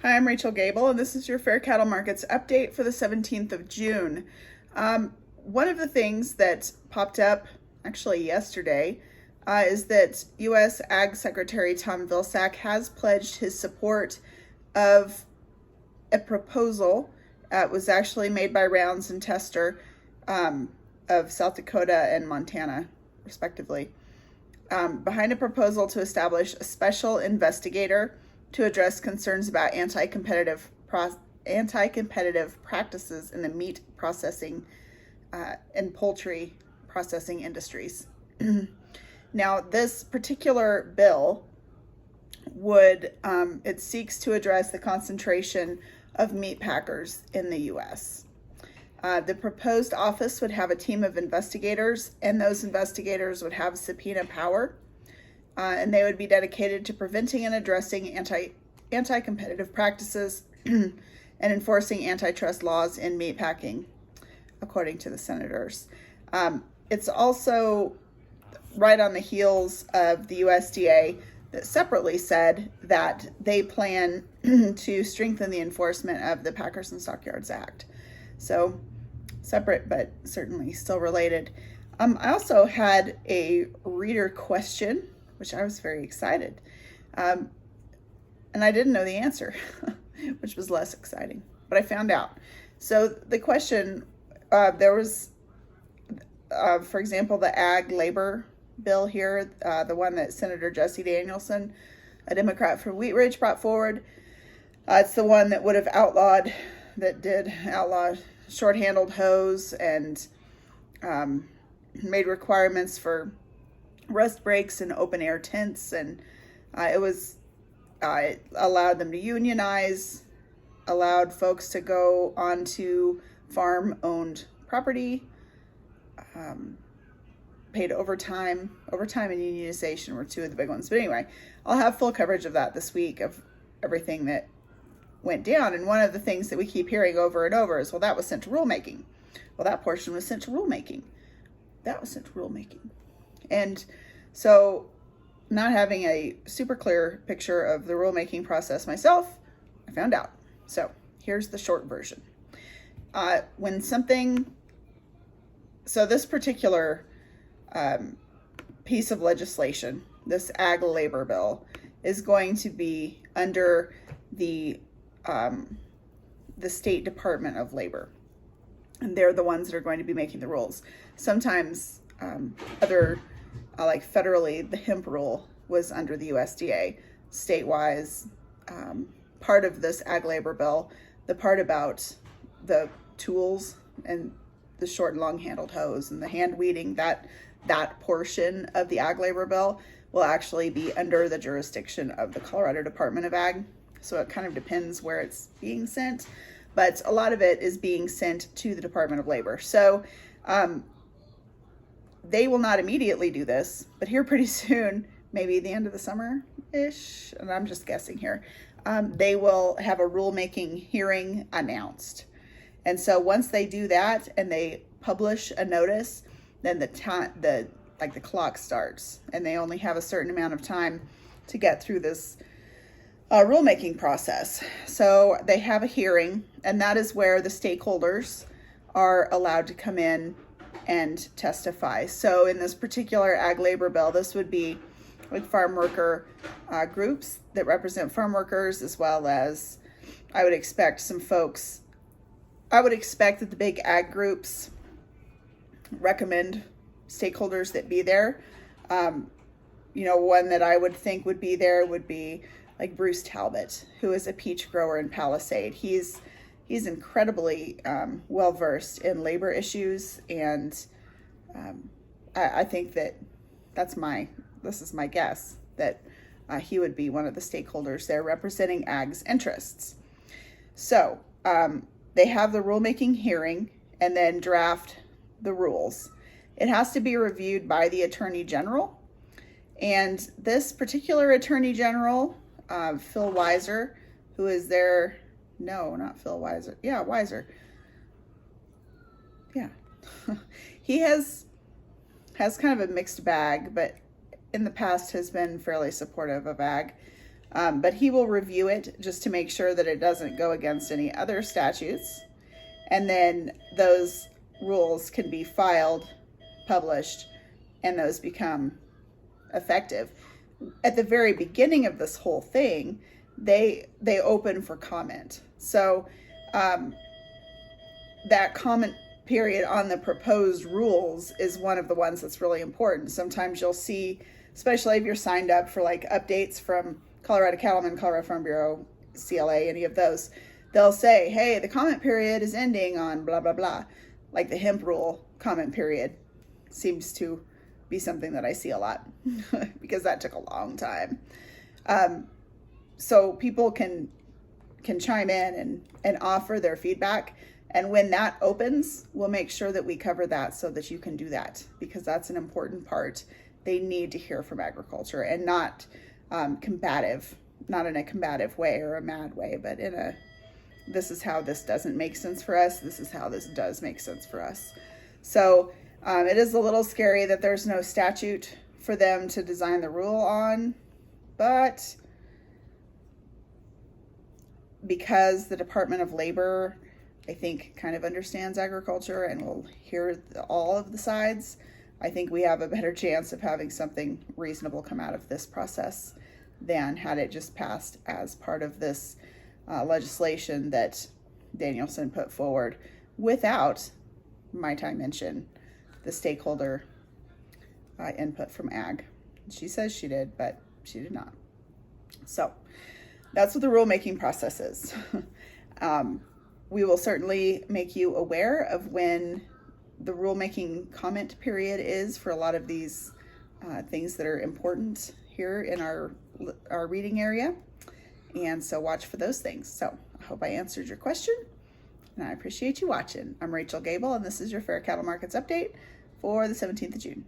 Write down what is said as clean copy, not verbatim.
Hi, I'm Rachel Gable, and this is your Fair Cattle Markets update for the 17th of June. One of the things that popped up actually yesterday is that U.S. Ag Secretary Tom Vilsack has pledged his support of a proposal. It was actually made by Rounds and Tester of South Dakota and Montana, respectively, behind a proposal to establish a special investigator to address concerns about anti-competitive practices in the meat processing and poultry processing industries. Now, this particular bill it seeks to address the concentration of meat packers in the U.S. The proposed office would have a team of investigators, and those investigators would have subpoena power. And they would be dedicated to preventing and addressing anti-competitive practices and enforcing antitrust laws in meatpacking, according to the senators. It's also right on the heels of the USDA that separately said that they plan to strengthen the enforcement of the Packers and Stockyards Act. So separate, but certainly still related. I also had a reader question, which I was very excited. And I didn't know the answer, which was less exciting, but I found out. So the question, there was, for example, the ag labor bill here, the one that Senator Jesse Danielson, a Democrat from Wheat Ridge, brought forward. It's the one that would have outlaw short-handled hose and made requirements for rest breaks and open air tents, and it allowed them to unionize, allowed folks to go onto farm-owned property, paid overtime. Overtime and unionization were two of the big ones. But anyway, I'll have full coverage of that this week, of everything that went down. And one of the things that we keep hearing over and over is, well, that was sent to rulemaking. Well, that portion was sent to rulemaking. That was sent to rulemaking. And so, not having a super clear picture of the rulemaking process myself, I found out. So here's the short version. This particular piece of legislation, this ag labor bill, is going to be under the State Department of Labor, and they're the ones that are going to be making the rules. Sometimes like federally, the hemp rule was under the USDA. State-wise, part of this ag labor bill, the part about the tools and the short and long-handled hose and the hand weeding, that portion of the ag labor bill will actually be under the jurisdiction of the Colorado Department of Ag. So it kind of depends where it's being sent, but a lot of it is being sent to the Department of Labor. So they will not immediately do this, but here pretty soon, maybe the end of the summer-ish, and I'm just guessing here, they will have a rulemaking hearing announced. And so once they do that and they publish a notice, then the clock starts, and they only have a certain amount of time to get through this rulemaking process. So they have a hearing, and that is where the stakeholders are allowed to come in and testify. So in this particular ag labor bill, this would be like farm worker groups that represent farm workers, as well as I would expect that the big ag groups recommend stakeholders that be there. One that I would think would be there would be like Bruce Talbot, who is a peach grower in Palisade. He's incredibly well versed in labor issues, and I think that this is my guess, that he would be one of the stakeholders there representing ag's interests. So they have the rulemaking hearing and then draft the rules. It has to be reviewed by the Attorney General, and this particular Attorney General, Phil Weiser, who is there. No, not Phil Weiser. Yeah, Weiser. Yeah. He has kind of a mixed bag, but in the past has been fairly supportive of ag. But he will review it just to make sure that it doesn't go against any other statutes. And then those rules can be filed, published, and those become effective. At the very beginning of this whole thing, they open for comment. So that comment period on the proposed rules is one of the ones that's really important. Sometimes you'll see, especially if you're signed up for like updates from Colorado Cattlemen, Colorado Farm Bureau, CLA, any of those, they'll say, hey, the comment period is ending on blah, blah, blah. Like the hemp rule comment period seems to be something that I see a lot because that took a long time. So people can chime in and offer their feedback. And when that opens, we'll make sure that we cover that so that you can do that, because that's an important part. They need to hear from agriculture, and not combative, not in a combative way or a mad way, but in a, this is how this doesn't make sense for us. This is how this does make sense for us. So it is a little scary that there's no statute for them to design the rule on, but because the Department of Labor, I think, kind of understands agriculture and will hear all of the sides, I think we have a better chance of having something reasonable come out of this process than had it just passed as part of this legislation that Danielson put forward without, might I mention, the stakeholder input from ag. She says she did, but she did not. So that's what the rulemaking process is. We will certainly make you aware of when the rulemaking comment period is for a lot of these things that are important here in our reading area. And so watch for those things. So I hope I answered your question, and I appreciate you watching. I'm Rachel Gable, and this is your Fair Cattle Markets Update for the 17th of June.